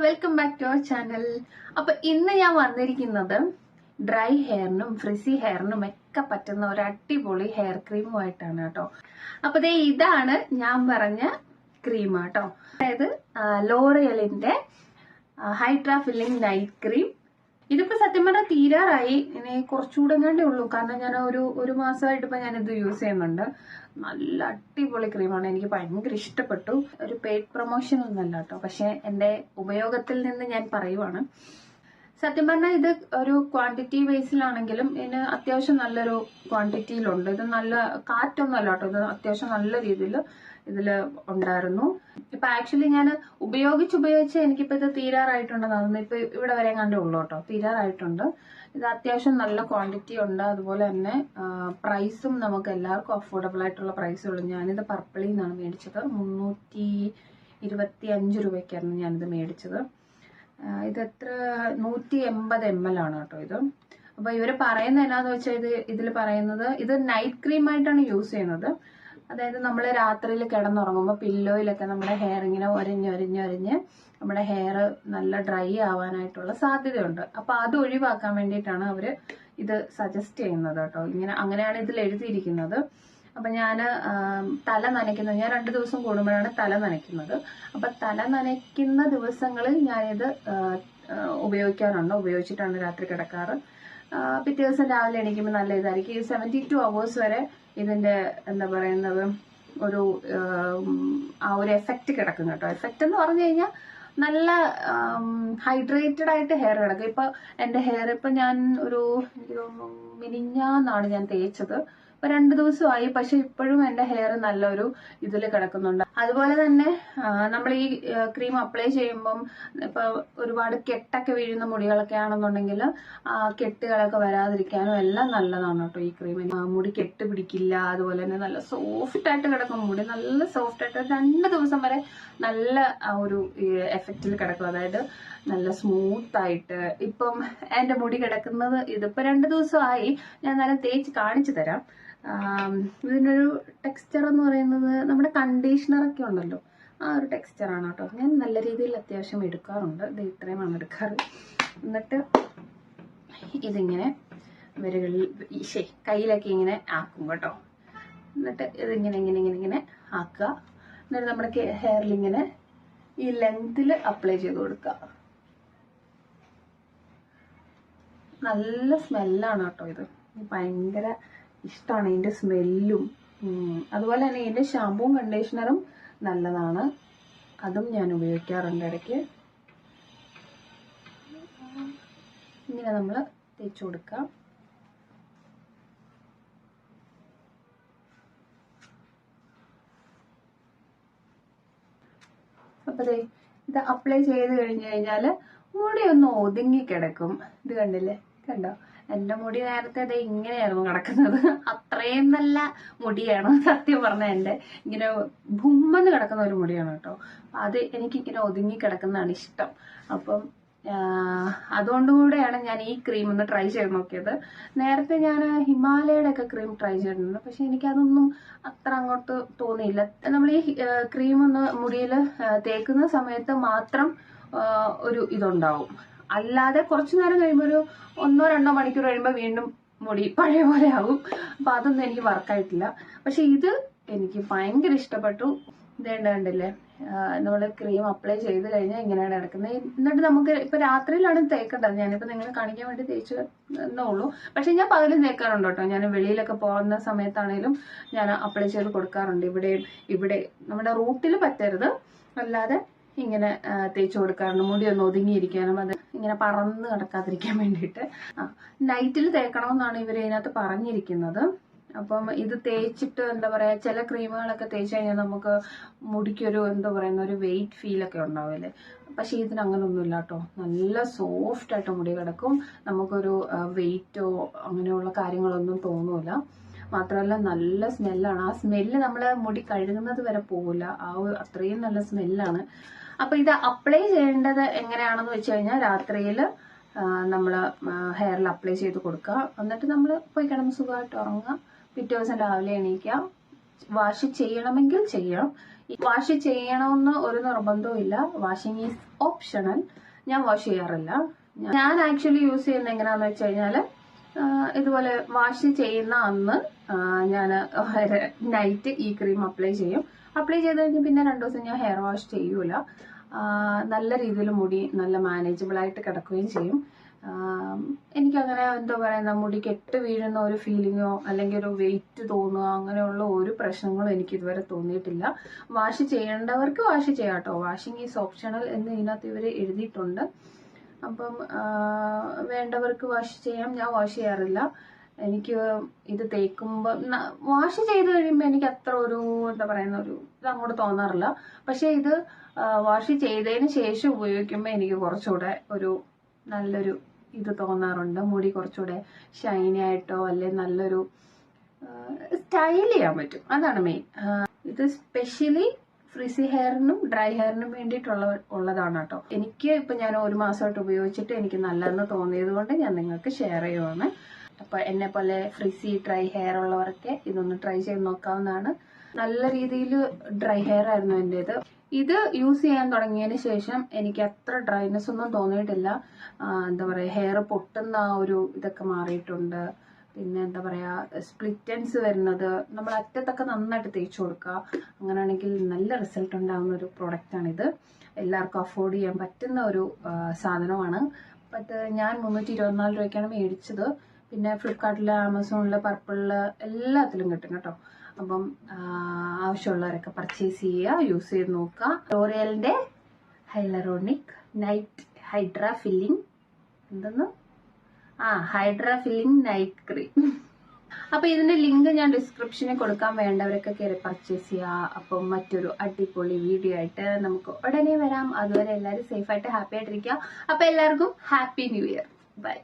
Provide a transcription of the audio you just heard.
Welcome back to our channel. അപ്പൊ ഇന്ന് ഞാൻ വന്നിരിക്കുന്നത് ഡ്രൈ ഹെയറിനും ഫ്രിസി ഹെയറിനും ഒക്കെ പറ്റുന്ന ഒരു അടിപൊളി ഹെയർ ക്രീമുമായിട്ടാണ് കേട്ടോ. അപ്പൊ ഇതാണ് ഞാൻ പറഞ്ഞ ക്രീം കേട്ടോ. അതായത് ലോറിയലിന്റെ ഹൈഡ്രാ ഫില്ലിംഗ് നൈറ്റ് ക്രീം. ഇതിപ്പോ സത്യം പറഞ്ഞാൽ തീരാറായി, ഇനി കുറച്ചുകൂടെ കണ്ടേ ഉള്ളൂ. കാരണം ഞാൻ ഒരു മാസമായിട്ട് ഇപ്പൊ ഞാനിത് യൂസ് ചെയ്യുന്നുണ്ട്. നല്ല അടിപൊളി ക്രീമാണ്, എനിക്ക് ഭയങ്കര ഇഷ്ടപ്പെട്ടു. ഒരു പെയ്ഡ് പ്രൊമോഷൻ ഒന്നല്ല കേട്ടോ, പക്ഷെ എന്റെ ഉപയോഗത്തിൽ നിന്ന് ഞാൻ പറയുവാണ്. സത്യം പറഞ്ഞാൽ ഇത് ഒരു ക്വാണ്ടിറ്റി ബേസിലാണെങ്കിലും ഇതിന് അത്യാവശ്യം നല്ലൊരു ക്വാണ്ടിറ്റിയിലുണ്ട്. ഇത് നല്ല കാറ്റൊന്നുമല്ല കേട്ടോ, ഇത് അത്യാവശ്യം നല്ല രീതിയിൽ ഇതിൽ ഉണ്ടായിരുന്നു. ഇപ്പൊ ആക്ച്വലി ഞാൻ ഉപയോഗിച്ച് എനിക്കിപ്പോ ഇത് തീരാറായിട്ടുണ്ടെന്ന് ഇപ്പൊ ഇവിടെ വരെ കണ്ടേ ഉള്ളൂ കേട്ടോ, തീരാറായിട്ടുണ്ട്. ഇത് അത്യാവശ്യം നല്ല ക്വാണ്ടിറ്റി ഉണ്ട്. അതുപോലെ തന്നെ പ്രൈസും നമുക്ക് എല്ലാവർക്കും അഫോർഡബിൾ ആയിട്ടുള്ള പ്രൈസുള്ളൂ. ഞാനിത് പർപ്പിളിൽ നിന്നാണ് മേടിച്ചത്. 325 രൂപയ്ക്കായിരുന്നു ഞാനിത് മേടിച്ചത്. ഇത് എത്ര 180 ml ആണ് കേട്ടോ ഇത്. അപ്പൊ ഇവര് പറയുന്നത് എന്നാന്ന് വെച്ചാൽ ഇതിൽ പറയുന്നത് ഇത് നൈറ്റ് ക്രീം ആയിട്ടാണ് യൂസ് ചെയ്യുന്നത്. അതായത് നമ്മൾ രാത്രിയിൽ കിടന്നുറങ്ങുമ്പോൾ പില്ലോയിലൊക്കെ നമ്മുടെ ഹെയർ ഇങ്ങനെ ഒരഞ്ഞ് നമ്മുടെ ഹെയർ നല്ല ഡ്രൈ ആവാനായിട്ടുള്ള സാധ്യതയുണ്ട്. അപ്പൊ അത് ഒഴിവാക്കാൻ വേണ്ടിയിട്ടാണ് അവര് ഇത് സജസ്റ്റ് ചെയ്യുന്നത് കേട്ടോ. അങ്ങനെയാണ് ഇതിൽ എഴുതിയിരിക്കുന്നത്. അപ്പൊ ഞാൻ തല നനയ്ക്കുന്നത്, ഞാൻ 2 ദിവസം കൂടുമ്പോഴാണ് തല നനയ്ക്കുന്നത്. അപ്പൊ തല നനയ്ക്കുന്ന ദിവസങ്ങളിൽ ഞാനിത് ഉപയോഗിച്ചിട്ടാണ് രാത്രി കിടക്കാറ്. പിറ്റേ ദിവസം രാവിലെ എണീക്കുമ്പോൾ നല്ല ഇതായിരിക്കും. ഈ 72 hours വരെ ഇതിന്റെ എന്താ പറയുന്നത് ഒരു എഫക്റ്റ് കിടക്കും കേട്ടോ. എഫക്റ്റ് എന്ന് പറഞ്ഞു കഴിഞ്ഞാൽ നല്ല ഹൈഡ്രേറ്റഡ് ആയിട്ട് ഹെയർ കിടക്കും. ഇപ്പൊ എന്റെ ഹെയർ ഇപ്പൊ ഞാൻ മിനിഞ്ഞാന്നാണ് ഞാൻ തേച്ചത്. ഇപ്പൊ 2 ദിവസമായി, പക്ഷെ ഇപ്പോഴും എന്റെ ഹെയർ നല്ലൊരു ഇതിൽ കിടക്കുന്നുണ്ട്. അതുപോലെ തന്നെ നമ്മൾ ഈ ക്രീം അപ്ലൈ ചെയ്യുമ്പം ഇപ്പൊ ഒരുപാട് കെട്ടൊക്കെ വീഴുന്ന മുടികളൊക്കെ ആണെന്നുണ്ടെങ്കിൽ ആ കെട്ടുകളൊക്കെ വരാതിരിക്കാനും എല്ലാം നല്ലതാണ് കേട്ടോ ഈ ക്രീം. മുടി കെട്ട് പിടിക്കില്ല. അതുപോലെ തന്നെ നല്ല സോഫ്റ്റ് ആയിട്ട് കിടക്കും മുടി, നല്ല സോഫ്റ്റ് ആയിട്ട് 2 ദിവസം വരെ നല്ല ഒരു എഫക്റ്റിൽ കിടക്കും. അതായത് നല്ല സ്മൂത്ത് ആയിട്ട്. ഇപ്പം എന്റെ മുടി കിടക്കുന്നത് ഇതിപ്പോ 2 ദിവസമായി. ഞാൻ നല്ല തേച്ച് കാണിച്ചു തരാം. ഇതിനൊരു ടെക്സ്ചർ എന്ന് പറയുന്നത് നമ്മുടെ കണ്ടീഷണറൊക്കെ ഉണ്ടല്ലോ, ആ ഒരു ടെക്സ്ചറാണ് കേട്ടോ. ഞാൻ നല്ല രീതിയിൽ അത്യാവശ്യം എടുക്കാറുണ്ട്. ഇത് ഇത്രയുമാണ് എടുക്കാറ്. എന്നിട്ട് ഇതിങ്ങനെ കയ്യിലൊക്കെ ഇങ്ങനെ ആക്കും കേട്ടോ. എന്നിട്ട് ഇതിങ്ങനെ ആക്കുക. എന്നിട്ട് നമ്മുടെ ഹെയറിൽ ഇങ്ങനെ ഈ ലെങ്തിൽ അപ്ലൈ ചെയ്ത് കൊടുക്കുക. നല്ല സ്മെല്ലാണ് കേട്ടോ ഇത്, ഭയങ്കര ഇഷ്ടമാണ് ഇതിന്റെ സ്മെല്ലും. അതുപോലെ തന്നെ ഇതിന്റെ ഷാമ്പൂവും കണ്ടീഷണറും നല്ലതാണ്, അതും ഞാൻ ഉപയോഗിക്കാറുണ്ട് ഇടയ്ക്ക്. ഇങ്ങനെ നമ്മൾ തേച്ചു കൊടുക്കാം. അപ്പൊ ഇത് അപ്ലൈ ചെയ്ത് കഴിഞ്ഞു കഴിഞ്ഞാല് മുടി ഒന്ന് ഒതുങ്ങി കിടക്കും. ഇത് കണ്ടില്ലേ, കണ്ടോ? എന്റെ മുടി നേരത്തെ ഇങ്ങനെയായിരുന്നു കിടക്കുന്നത്. അത്രയും നല്ല മുടിയാണ് സത്യം പറഞ്ഞാൽ. എന്റെ ഇങ്ങനെ ഭുമ്മെന്ന് കിടക്കുന്ന ഒരു മുടിയാണ് കേട്ടോ. അത് എനിക്കിങ്ങനെ ഒതുങ്ങി കിടക്കുന്നതാണ് ഇഷ്ടം. അപ്പം അതുകൊണ്ടുകൂടെയാണ് ഞാൻ ഈ ക്രീം ഒന്ന് ട്രൈ ചെയ്ത് നോക്കിയത്. നേരത്തെ ഞാൻ ഹിമാലയയുടെ ഒക്കെ ക്രീം ട്രൈ ചെയ്തിട്ടുണ്ട്, പക്ഷെ എനിക്കതൊന്നും അത്ര അങ്ങോട്ട് തോന്നിയില്ല. നമ്മൾ ഈ ക്രീം ഒന്ന് മുടിയിൽ തേക്കുന്ന സമയത്ത് മാത്രം ഒരു ഇതുണ്ടാവും. അല്ലാതെ കുറച്ചു നേരം കഴിയുമ്പോൾ ഒരു 1-2 മണിക്കൂർ കഴിയുമ്പോൾ വീണ്ടും മുടി പഴയ പോലെ ആകും. അപ്പൊ അതൊന്നും എനിക്ക് വർക്കായിട്ടില്ല. പക്ഷെ ഇത് എനിക്ക് ഭയങ്കര ഇഷ്ടപ്പെട്ടു. കണ്ടില്ലേ, നമ്മൾ ക്രീം അപ്ലൈ ചെയ്ത് കഴിഞ്ഞാൽ ഇങ്ങനെയാണ് കിടക്കുന്നത്. എന്നിട്ട് നമുക്ക് ഇപ്പൊ രാത്രിയിലാണ് തേക്കേണ്ടത്. ഞാനിപ്പോ നിങ്ങളെ കാണിക്കാൻ വേണ്ടി തേച്ച് എന്നേ ഉള്ളൂ. പക്ഷെ ഞാൻ പകലും തേക്കാറുണ്ട് കേട്ടോ. ഞാൻ വെളിയിലൊക്കെ പോകുന്ന സമയത്താണേലും ഞാൻ അപ്ലൈ ചെയ്ത് കൊടുക്കാറുണ്ട്. ഇവിടെ നമ്മുടെ റൂട്ടിൽ പറ്റരുത്, അല്ലാതെ ഇങ്ങനെ തേച്ച് കൊടുക്കാറുണ്ട്. മുടി ഒന്ന് ഒതുങ്ങിയിരിക്കാനും അത് ഇങ്ങനെ പറന്ന് കിടക്കാതിരിക്കാൻ വേണ്ടിയിട്ട്. നൈറ്റിൽ തേക്കണമെന്നാണ് ഇവർ ഇതിനകത്ത് പറഞ്ഞിരിക്കുന്നത്. അപ്പം ഇത് തേച്ചിട്ട് എന്താ പറയാ, ചില ക്രീമുകളൊക്കെ തേച്ച് കഴിഞ്ഞാൽ നമുക്ക് മുടിക്കൊരു എന്താ പറയുന്ന ഒരു വെയിറ്റ് ഫീലൊക്കെ ഉണ്ടാവില്ലേ. പക്ഷെ ഇതിന് അങ്ങനെ ഒന്നുമില്ല കേട്ടോ. നല്ല സോഫ്റ്റ് ആയിട്ട് മുടി കിടക്കും. നമുക്കൊരു വെയിറ്റോ അങ്ങനെയുള്ള കാര്യങ്ങളൊന്നും തോന്നൂല. മാത്രമല്ല നല്ല സ്മെല്ലാണ്. ആ സ്മെല്ല് നമ്മള് മുടി കഴുകുന്നത് വരെ പോകില്ല. അത്രയും നല്ല സ്മെല്ലാണ്. അപ്പൊ ഇത് അപ്ലൈ ചെയ്യേണ്ടത് എങ്ങനെയാണെന്ന് വെച്ച് കഴിഞ്ഞാൽ രാത്രിയിൽ നമ്മൾ ഹെയറിൽ അപ്ലൈ ചെയ്ത് കൊടുക്കുക. എന്നിട്ട് നമ്മൾ പോയി കിടന്ന് സുഖമായിട്ട് ഉറങ്ങുക. പിറ്റേ ദിവസം രാവിലെ എണീക്കുക. വാഷ് ചെയ്യണമെങ്കിൽ ചെയ്യാം, വാഷ് ചെയ്യണമെന്ന് ഒരു നിർബന്ധവും ഇല്ല. Washing is optional. ഞാൻ വാഷ് ചെയ്യാറില്ല. ഞാൻ ആക്ച്വലി യൂസ് ചെയ്യുന്നത് എങ്ങനെയാന്ന് വെച്ച് കഴിഞ്ഞാല് ഇതുപോലെ വാഷ് ചെയ്യുന്ന അന്ന് ഞാൻ നൈറ്റ് ഈ ക്രീം അപ്ലൈ ചെയ്യും. അപ്ലൈ ചെയ്ത് കഴിഞ്ഞ് പിന്നെ 2 ദിവസം ഞാൻ ഹെയർ വാഷ് ചെയ്യൂല. നല്ല രീതിയിൽ മുടി നല്ല മാനേജബിൾ ആയിട്ട് കിടക്കുകയും ചെയ്യും. എനിക്കങ്ങനെ എന്താ പറയുന്ന മുടി കെട്ട് വീഴുന്ന ഒരു ഫീലിങ്ങോ അല്ലെങ്കിൽ ഒരു വെയിറ്റ് തോന്നുക അങ്ങനെയുള്ള ഒരു പ്രശ്നങ്ങളും എനിക്ക് ഇതുവരെ തോന്നിയിട്ടില്ല. വാഷ് ചെയ്യേണ്ടവർക്ക് വാഷ് ചെയ്യാം കേട്ടോ. വാഷിംഗ് ഈസ് ഓപ്ഷണൽ എന്ന് ഇതിനകത്ത് ഇവർ എഴുതിയിട്ടുണ്ട്. അപ്പം വേണ്ടവർക്ക് വാഷ് ചെയ്യാം. ഞാൻ വാഷ് ചെയ്യാറില്ല. എനിക്ക് ഇത് തേക്കുമ്പോൾ വാഷ് ചെയ്ത് കഴിയുമ്പോൾ എനിക്ക് അത്ര ഒരു എന്താ പറയുന്ന ഒരു ഇത് അങ്ങോട്ട് തോന്നാറില്ല. പക്ഷെ ഇത് വാഷ് ചെയ്തതിന് ശേഷം ഉപയോഗിക്കുമ്പോൾ എനിക്ക് കുറച്ചുകൂടെ ഒരു നല്ലൊരു ഇത് തോന്നാറുണ്ട്. മുടി കുറച്ചുകൂടെ ഷൈനി ആയിട്ടോ അല്ലെ നല്ലൊരു സ്റ്റൈൽ ചെയ്യാൻ പറ്റും. അതാണ് മെയിൻ. ഇത് സ്പെഷ്യലി ഫ്രിസി ഹെയറിനും ഡ്രൈ ഹെയറിനും വേണ്ടിയിട്ടുള്ളതാണ് കേട്ടോ. എനിക്ക് ഇപ്പൊ ഞാൻ 1 മാസമായിട്ട് ഉപയോഗിച്ചിട്ട് എനിക്ക് നല്ലതെന്ന് തോന്നിയത് കൊണ്ട് ഞാൻ നിങ്ങൾക്ക് ഷെയർ ചെയ്യുവാണ്. അപ്പൊ എന്നെ പോലെ ഫ്രിസി ഡ്രൈ ഹെയർ ഉള്ളവർക്ക് ഇതൊന്ന് ട്രൈ ചെയ്ത് നോക്കാവുന്നതാണ്. നല്ല രീതിയിൽ ഡ്രൈ ഹെയർ ആയിരുന്നു എന്റേത്. ഇത് യൂസ് ചെയ്യാൻ തുടങ്ങിയതിന് ശേഷം എനിക്ക് അത്ര ഡ്രൈനെസ് ഒന്നും തോന്നിയിട്ടില്ല. എന്താ പറയാ, ഹെയർ പൊട്ടുന്ന ആ ഒരു ഇതൊക്കെ മാറിയിട്ടുണ്ട്. പിന്നെ എന്താ പറയാ, സ്പ്ലിറ്റൻസ് വരുന്നത് നമ്മൾ അറ്റത്തൊക്കെ നന്നായിട്ട് തേച്ചു കൊടുക്കുക. അങ്ങനെയാണെങ്കിൽ നല്ല റിസൾട്ട് ഉണ്ടാകുന്ന ഒരു പ്രോഡക്റ്റാണിത്. എല്ലാവർക്കും അഫോർഡ് ചെയ്യാൻ പറ്റുന്ന ഒരു സാധനമാണ്. ഞാൻ 324 രൂപയ്ക്കാണ് മേടിച്ചത്. പിന്നെ ഫ്ലിപ്കാർട്ടില്, ആമസോണില്, പർപ്പിളില് എല്ലാത്തിലും കിട്ടും കേട്ടോ. അപ്പം ആവശ്യമുള്ളവരൊക്കെ പർച്ചേസ് ചെയ്യുക, യൂസ് ചെയ്ത് നോക്കുക. ലോറിയലിന്റെ hyaluronic night hydra filling hydra filling night cream. അപ്പൊ ഇതിന്റെ ലിങ്ക് ഞാൻ ഡിസ്ക്രിപ്ഷനിൽ കൊടുക്കാൻ, വേണ്ടവരൊക്കെ കയറി പർച്ചേസ് ചെയ്യുക. അപ്പം മറ്റൊരു അടിപൊളി വീഡിയോ ആയിട്ട് നമുക്ക് ഉടനെ വരാം. അതുവരെ എല്ലാവരും സേഫ് ആയിട്ട് ഹാപ്പി ആയിട്ടിരിക്കുക. അപ്പൊ എല്ലാവർക്കും ഹാപ്പി ന്യൂ ഇയർ. ബൈ.